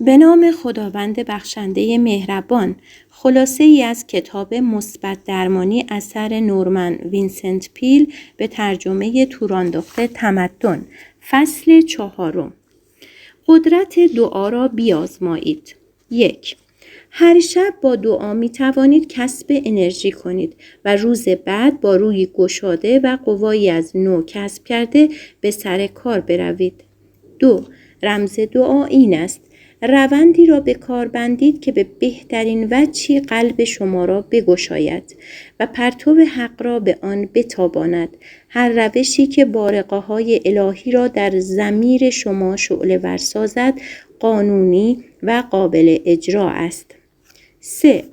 به نام خداوند بخشنده مهربان. خلاصه ای از کتاب مثبت درمانی اثر نورمن وینسنت پیل به ترجمه توراندخت تمدن. فصل 4. قدرت دعا را بیازمایید. 1. هر شب با دعا می توانید کسب انرژی کنید و روز بعد با روی گشاده و قوایی از نو کسب کرده به سر کار بروید. 2. رمز دعا این است: روندی را به کار بندید که به بهترین وجهی قلب شما را بگشاید و پرتو حق را به آن بتاباند. هر روشی که بارقه های الهی را در ضمیر شما شعله ور سازد قانونی و قابل اجرا است. 3.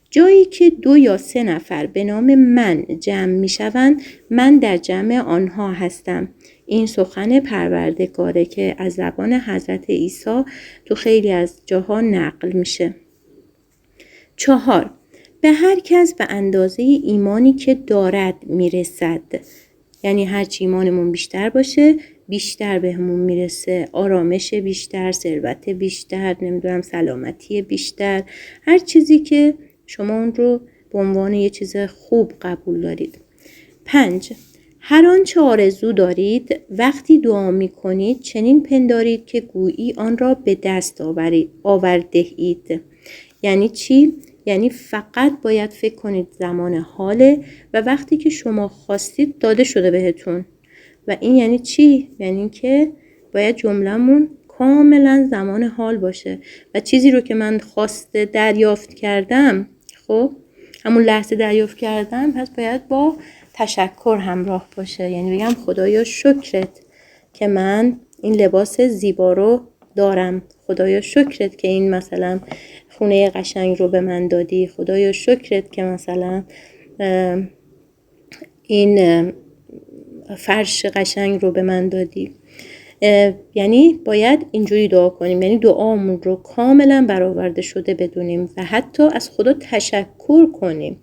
جایی که 2 یا 3 نفر به نام من جمع می شوند، من در جمع آنها هستم. این سخن پروردگاره که از زبان حضرت عیسی تو خیلی از جاها نقل میشه. 4. به هر کس به اندازه ایمانی که دارد میرسد. یعنی هرچی ایمانمون بیشتر باشه بیشتر بهمون میرسه. آرامش بیشتر، ثروت بیشتر، سلامتی بیشتر، هر چیزی که شما اون رو به عنوان یه چیز خوب قبول دارید. 5. هر آنچه آرزو دارید وقتی دعا می کنید چنین پندارید که گویی آن را به دست آورده اید. یعنی چی؟ یعنی فقط باید فکر کنید زمان حاله و وقتی که شما خواستید داده شده بهتون. و این یعنی چی؟ یعنی که باید جملمون کاملا زمان حال باشه و چیزی رو که من خواسته دریافت کردم، خب همون لحظه دریافت کردم، پس باید با تشکر همراه باشه. یعنی بگم خدایا شکرت که من این لباس زیبا رو دارم، خدایا شکرت که این مثلا خونه قشنگ رو به من دادی، خدایا شکرت که مثلا این فرش قشنگ رو به من دادی. یعنی باید اینجوری دعا کنیم، یعنی دعامون رو کاملا برآورده شده بدونیم و حتی از خدا تشکر کنیم.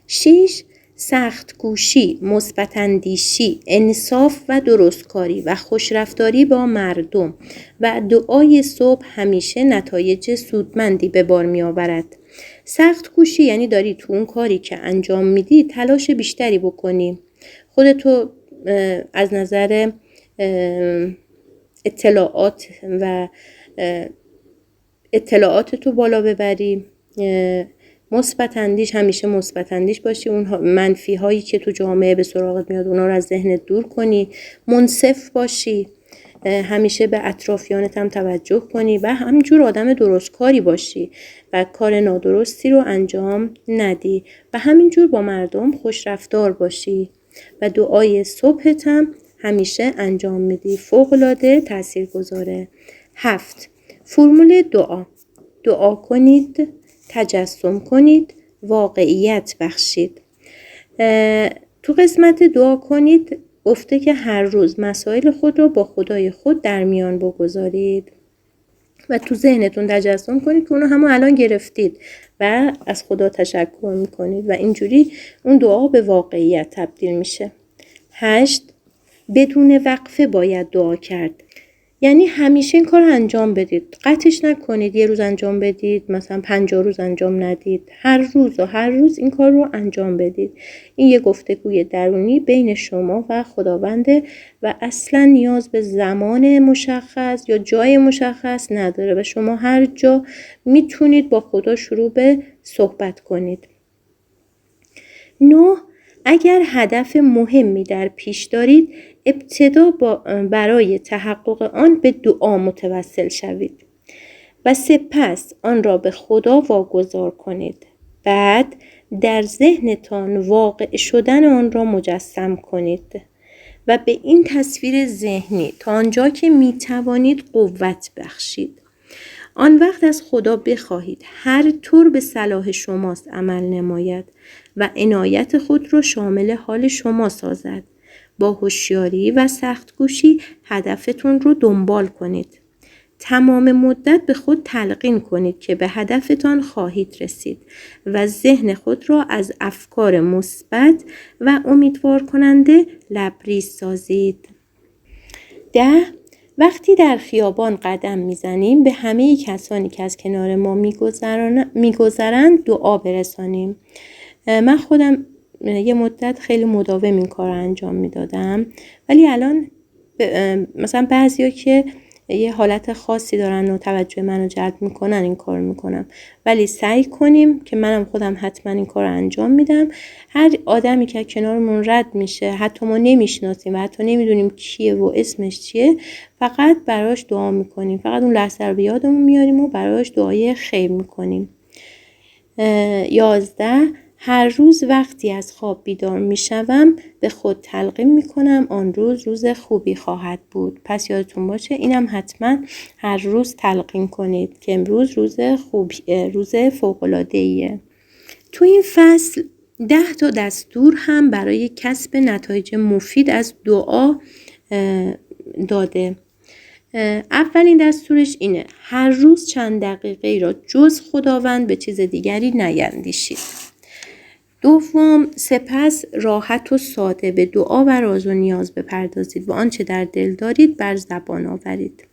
6. سخت کوشی، مثبت اندیشی، انصاف و درستکاری و خوشرفتاری با مردم و دعای صبح همیشه نتایج سودمندی به بار می آورد. سخت کوشی یعنی داری تو اون کاری که انجام میدی تلاش بیشتری بکنی، خودتو از نظر اطلاعات و اطلاعاتتو بالا ببری، مثبت اندیش، همیشه مثبت اندیش باشی، اون منفی هایی که تو جامعه به سراغت میاد اونا رو از ذهنت دور کنی، منصف باشی، همیشه به اطرافیانت هم توجه کنی و همینجور آدم درستکاری باشی و کار نادرستی رو انجام ندی و همینجور با مردم خوش رفتار باشی و دعای صبحت هم همیشه انجام میدی. فوق‌العاده تاثیرگذاره. 7. فرمول دعا: دعا کنید، تجسم کنید، واقعیت بخشید. تو قسمت دعا کنید گفته که هر روز مسائل خود را با خدای خود در میان بگذارید و تو ذهنتون تجسم کنید که اونو همون الان گرفتید و از خدا تشکر میکنید و اینجوری اون دعا به واقعیت تبدیل میشه. 8. بدون وقفه باید دعا کرد. یعنی همیشه این کار انجام بدید، قطعش نکنید یه روز انجام بدید مثلا 50 روز انجام ندید، هر روز این کار رو انجام بدید. این یه گفتگوی درونی بین شما و خداونده و اصلا نیاز به زمان مشخص یا جای مشخص نداره و شما هر جا میتونید با خدا شروع به صحبت کنید. 9. اگر هدف مهمی در پیش دارید ابتدا برای تحقق آن به دعا متوسل شوید و سپس آن را به خدا واگذار کنید. بعد در ذهنتان واقع شدن آن را مجسم کنید و به این تصویر ذهنی تا آنجا که می توانید قوت بخشید. آن وقت از خدا بخواهید هر طور به صلاح شماست عمل نماید و عنایت خود را شامل حال شما سازد. با هوشیاری و سخت‌کوشی هدفتون رو دنبال کنید. تمام مدت به خود تلقین کنید که به هدفتان خواهید رسید و ذهن خود را از افکار مثبت و امیدوار کننده لبریز سازید. 10. وقتی در خیابان قدم میزنیم به همه کسانی که از کنار ما میگذرند دعا برسانیم. من خودم یه مدت خیلی مداوم این کار رو انجام میدادم، ولی الان مثلا بعضیا که یه حالت خاصی دارن و توجه منو جلب میکنن این کار میکنم، ولی سعی کنیم که منم خودم حتما این کار رو انجام میدم. هر آدمی که کنارمون رد میشه، حتی ما نمیشناسیم و حتی نمیدونیم کیه و اسمش چیه، فقط براش دعا میکنیم، فقط اون لحظه رو به یادمون میاریم و براش دعای خیر میکنیم. 11. هر روز وقتی از خواب بیدار میشوم به خود تلقین میکنم آن روز روز خوبی خواهد بود. پس یادتون باشه اینم حتما هر روز تلقین کنید که امروز روز فوق‌العاده‌ایه. تو این فصل 10 تا دستور هم برای کسب نتایج مفید از دعا داده. اولین دستورش اینه: هر روز چند دقیقه را جز خداوند به چیز دیگری نیندیشید. دوم، سپس راحت و ساده به دعا و راز و نیاز بپردازید و آنچه در دل دارید بر زبان آورید.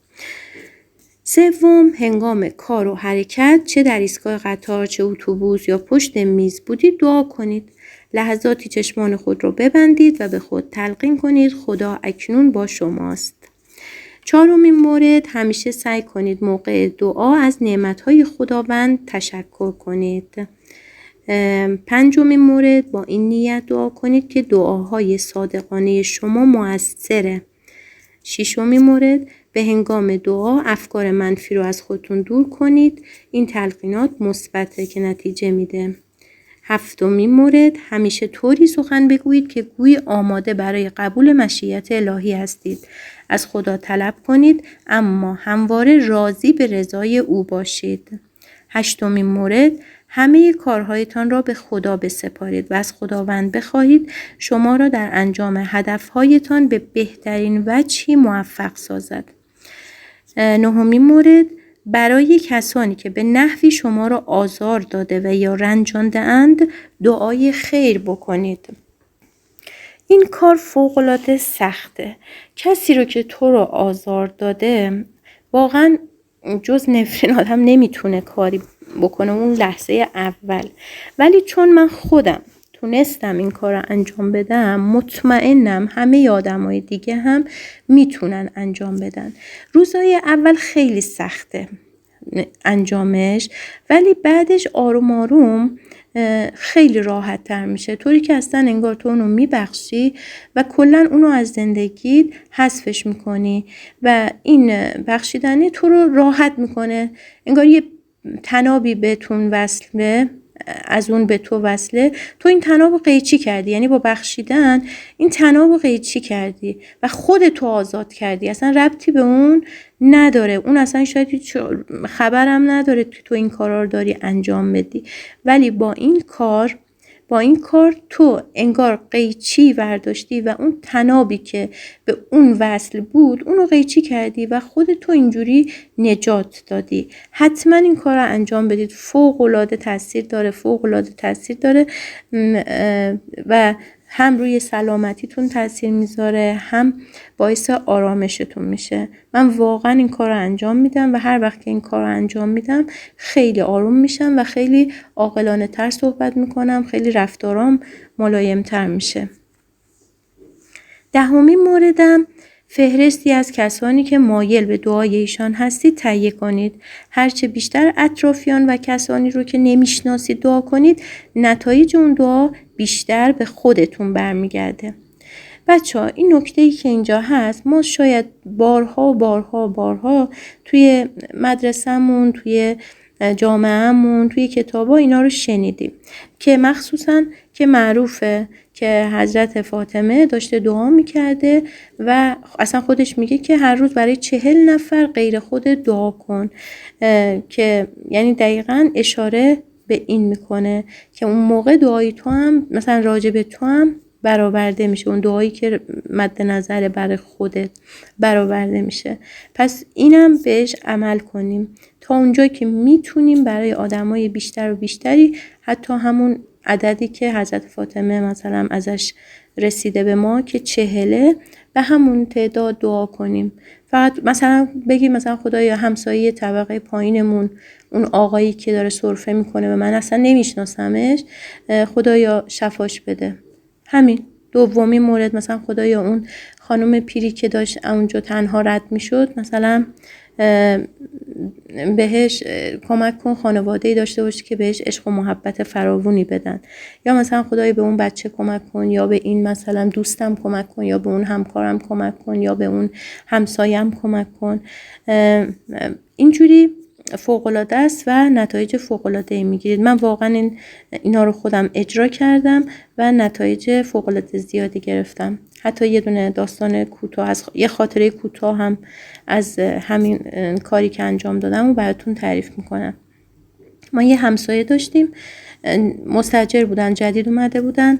سوم، هنگام کار و حرکت چه در ایستگاه قطار، چه اتوبوس یا پشت میز بودید دعا کنید. لحظاتی چشمان خود را ببندید و به خود تلقین کنید خدا اکنون با شماست. چهارمین مورد، همیشه سعی کنید موقع دعا از نعمتهای خداوند تشکر کنید. پنجمین مورد، با این نیت دعا کنید که دعاهای صادقانه شما مؤثره. ششمین مورد، به هنگام دعا افکار منفی رو از خودتون دور کنید. این تلقینات مثبته که نتیجه میده. هفتمین مورد، همیشه طوری سخن بگویید که گویی آماده برای قبول مشیت الهی هستید. از خدا طلب کنید اما همواره راضی به رضای او باشید. هشتمین مورد، همه کارهایتان را به خدا بسپارید و از خداوند بخواهید شما را در انجام هدفهایتان به بهترین وجهی موفق سازد. نهمین مورد، برای کسانی که به نحوی شما را آزار داده و یا رنجانده اند دعای خیر بکنید. این کار فوق‌العاده سخته. کسی رو که تو رو آزار داده واقعا جز نفرین آدم نمیتونه کاری بکنه اون لحظه اول، ولی چون من خودم تونستم این کار رو انجام بدم مطمئنم همه آدمای دیگه هم میتونن انجام بدن. روزهای اول خیلی سخته انجامش، ولی بعدش آروم آروم خیلی راحت تر میشه، طوری که اصلا انگار تو اونو میبخشی و کلا اونو از زندگیت حذفش میکنی و این بخشیدنی تو رو راحت میکنه. انگار یه تنابی بهتون وصله، از اون به تو وصله، تو این تنابو قیچی کردی، یعنی با بخشیدن این تنابو قیچی کردی و خودتو آزاد کردی، اصلا ربطی به اون نداره، اون اصلا شاید خبرم نداره که تو این کارا رو داری انجام بدی، ولی با این کار تو انگار قیچی برداشتی و اون تنابی که به اون وصل بود اونو قیچی کردی و خودتو اینجوری نجات دادی. حتما این کار رو انجام بدید، فوق‌العاده تاثیر داره و هم روی سلامتیتون تاثیر میذاره، هم باعث آرامشتون میشه. من واقعا این کار رو انجام میدم و هر وقت که این کار رو انجام میدم خیلی آروم میشم و خیلی عاقلانه تر صحبت میکنم، خیلی رفتارام ملایم تر میشه. دهمین موردم، فهرستی از کسانی که مایل به دعای ایشان هستید تهیه کنید. هرچه بیشتر اطرافیان و کسانی رو که نمیشناسید دعا کنید، نتایج اون دعا بیشتر به خودتون برمیگرده. بچه‌ها این نکته‌ای که اینجا هست، ما شاید بارها توی مدرسه‌مون، توی جامعه‌مون، توی کتابا اینا رو شنیدیم که مخصوصاً که معروفه که حضرت فاطمه داشته دعا میکرده و اصلا خودش میگه که هر روز برای 40 نفر غیر خود دعا کن، که یعنی دقیقاً اشاره به این میکنه که اون موقع دعای تو هم مثلا راجع به تو هم برآورده میشه، اون دعایی که مد نظر برای خودت برآورده میشه. پس اینم بهش عمل کنیم تا اونجا که میتونیم برای آدمای بیشتر و بیشتری، حتی همون عددی که حضرت فاطمه مثلا ازش رسیده به ما که 40 به همون تعداد دعا کنیم. فقط مثلا بگیم مثلا خدایا همسایه طبقه پایینمون اون آقایی که داره سرفه میکنه و من اصلا نمیشناسمش، خدایا شفاش بده. همین. دومی مورد مثلا خدایا اون خانم پیری که داشت اونجا تنها رد میشد، مثلا بهش کمک کن خانواده‌ای داشته باشه که بهش عشق و محبت فراوونی بدن. یا مثلا خدای به اون بچه کمک کن، یا به این مثلا دوستم کمک کن، یا به اون همکارم کمک کن، یا به اون همسایم کمک کن. اینجوری فوق‌العاده است و نتایج فوق‌العاده‌ای میگیرید. من واقعا اینا رو خودم اجرا کردم و نتایج فوق‌العاده زیادی گرفتم. حتی یه دونه داستان کوتاه، از یه خاطره کوتاه هم از همین کاری که انجام دادم و براتون تعریف میکنم. ما یه همسایه داشتیم، مستاجر بودن، جدید اومده بودن.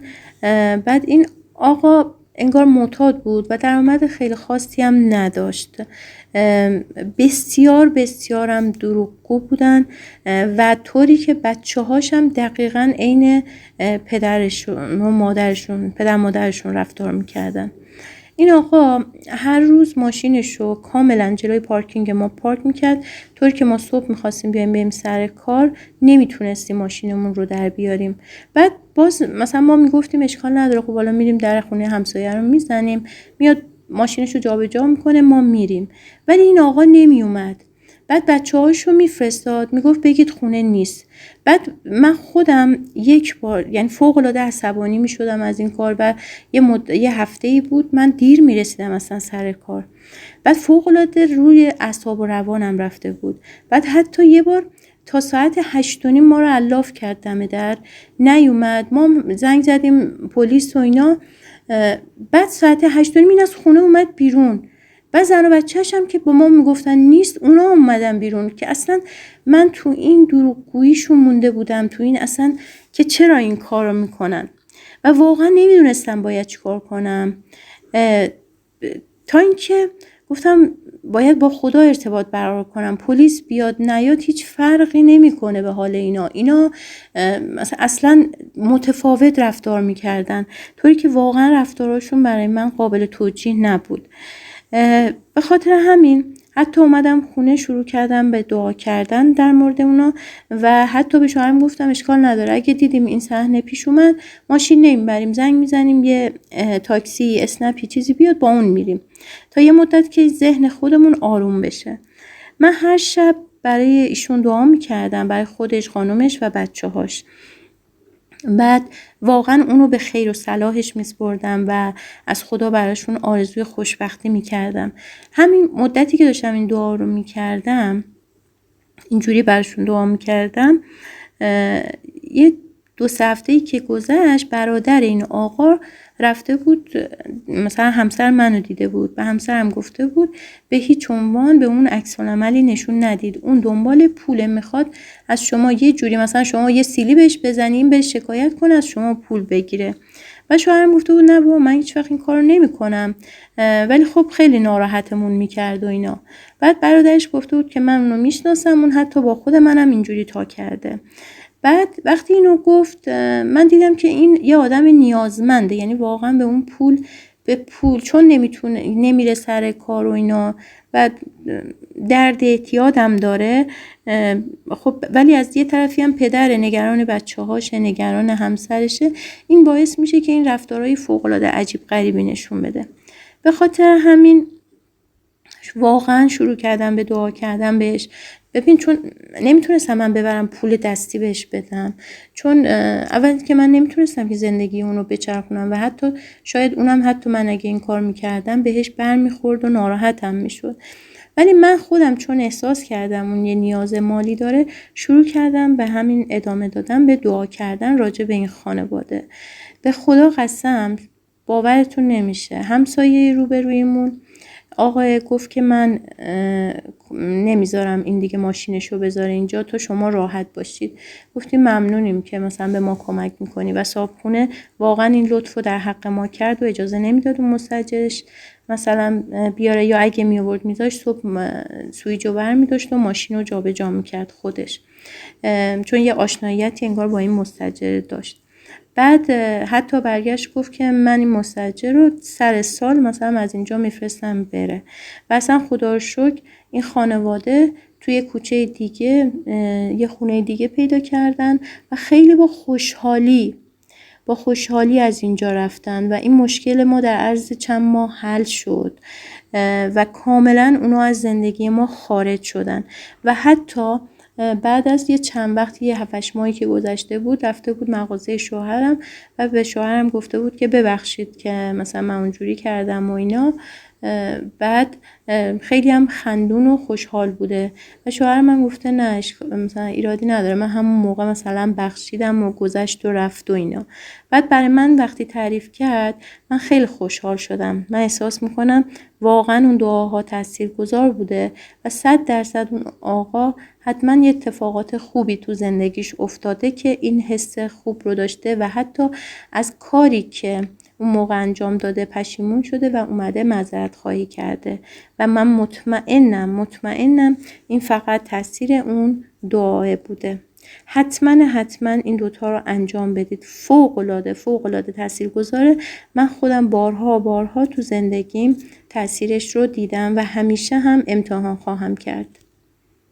بعد این آقا انگار معتاد بود و درآمد خیلی خاصی هم نداشت. بسیار بسیارم دروغگو بودن و طوری که بچه هاشم دقیقاً عین پدرشون و مادرشون، پدر مادرشون رفتار میکردن. این آقا هر روز ماشینشو کاملا جلوی پارکینگ ما پارک میکرد، طوری که ما صبح میخواستیم بریم سر کار نمیتونستیم ماشینمون رو در بیاریم. بعد باز مثلا ما میگفتیم اشکال نداره، خب حالا میریم در خونه همسایه رو میزنیم، میاد ماشینشو جابجا میکنه، ما میریم. ولی این آقا نمیومد. بعد بچه‌هاشو میفرستاد، میگفت بگید خونه نیست. بعد من خودم یک بار یعنی فوق‌العاده عصبانی میشدم از این کار و یه هفته‌ای بود من دیر میرسیدم اصلا سر کار. بعد فوق‌العاده روی اعصاب و روانم رفته بود. بعد حتی یه بار تا ساعت 8:30 ما رو علاف کرد دم در، نیومد. ما زنگ زدیم پلیس و اینا. بعد ساعت 8:30 این از خونه اومد بیرون. بعد زن و بچه‌ش هم که با ما میگفتن نیست، اونا اومدن بیرون. که اصلا من تو این دروغگوییشون مونده بودم، تو این اصلا که چرا این کار رو میکنن و واقعا نمیدونستم باید چیکار کنم. تا اینکه گفتم باید با خدا ارتباط برقرار کنم، پلیس بیاد نیاد هیچ فرقی نمیکنه به حال اینا اصلا متفاوت رفتار میکردن، طوری که واقعا رفتاراشون برای من قابل توجیه نبود. به خاطر همین حتی اومدم خونه شروع کردم به دعا کردن در مورد اونا و حتی به شوهرم گفتم اشکال نداره اگه دیدیم این صحنه پیش اومد ماشین نمیبریم، زنگ میزنیم یه تاکسی اسنپی چیزی بیاد با اون میریم تا یه مدت که ذهن خودمون آروم بشه. من هر شب برای ایشون دعا میکردم، برای خودش، خانومش و بچه‌هاش. بعد واقعا اونو به خیر و صلاحش میسپردم و از خدا براشون آرزوی خوشبختی میکردم. همین مدتی که داشتم این دعا رو میکردم، اینجوری براشون دعا میکردم، یه 2-3 هفته‌ای که گذشت برادر این آقا رفته بود مثلا همسر منو دیده بود، به همسرم گفته بود به هیچ عنوان به اون عکس العملی نشون ندید، اون دنبال پول میخواد از شما، یه جوری مثلا شما یه سیلی بهش بزنین بهش شکایت کنه از شما پول بگیره. و شوهرم گفته بود نه بابا من هیچ وقت این کارو نمی‌کنم، ولی خب خیلی ناراحتمون میکرد و اینا. بعد برادرش گفته بود که من اونو میشناسم، اون حتی با خود منم اینجوری تا کرده. بعد وقتی اینو گفت من دیدم که این یه آدم نیازمنده، یعنی واقعا به اون پول چون نمیتونه، نمیره سر کار و اینا و درد اعتیادم داره، خب ولی از یه طرفی هم پدر نگران بچه‌هاشه، نگران همسرشه، این باعث میشه که این رفتارهای فوق‌العاده عجیب غریبی نشون بده. به خاطر همین واقعا شروع کردم به دعا کردن بهش. ببین چون نمیتونستم من ببرم پول دستی بهش بدم، چون اول که من نمیتونستم که زندگی اونو بچرخونم و حتی شاید اونم حتی من اگه این کار میکردم بهش برمیخورد و ناراحتم میشد. ولی من خودم چون احساس کردم اون یه نیاز مالی داره، شروع کردم به همین ادامه دادن به دعا کردن راجع به این خانواده. به خدا قسم باورتون نمیشه، همسایه روبرویمون آقای گفت که من نمیذارم این دیگه ماشینشو بذاره اینجا تا شما راحت باشید. گفتیم ممنونیم که مثلا به ما کمک میکنی و صاحبخونه واقعا این لطفو در حق ما کرد و اجازه نمیداد اون مستاجرش مثلا بیاره، یا اگه میآورد میذاشت صبح سویچو برمی‌داشت و ماشینو جابجا میکرد خودش، چون یه آشناییتی انگار با این مستاجر داشت. بعد حتی برگشت گفت که من این مستاجر رو سر سال مثلا از اینجا میفرستم بره. و اصلا خدا رو شکر این خانواده توی کوچه دیگه یه خونه دیگه پیدا کردن و خیلی با خوشحالی از اینجا رفتن و این مشکل ما در عرض چند ماه حل شد و کاملا اونا از زندگی ما خارج شدن. و حتی بعد از یه چند وقت، یه 7-8 ماهی که گذشته بود، رفته بود مغازه شوهرم و به شوهرم گفته بود که ببخشید که مثلا من اونجوری کردم و اینا. بعد خیلی هم خندون و خوشحال بوده و شوهرم من گفته نه مثلا ایرادی نداره، من همون موقع مثلا بخشیدم و گذشت و رفت و اینا. بعد برای من وقتی تعریف کرد من خیلی خوشحال شدم. من احساس میکنم واقعا اون دعاها تاثیرگذار بوده و 100% اون آقا حتما یه اتفاقات خوبی تو زندگیش افتاده که این حس خوب رو داشته و حتی از کاری که اون موقع انجام داده پشیمون شده و اومده معذرت خواهی کرده. و من مطمئنم این فقط تاثیر اون دعا بوده. حتما این دوتا رو انجام بدید. فوق العاده تاثیرگذاره. من خودم بارها تو زندگیم تاثیرش رو دیدم و همیشه هم امتحان خواهم کرد.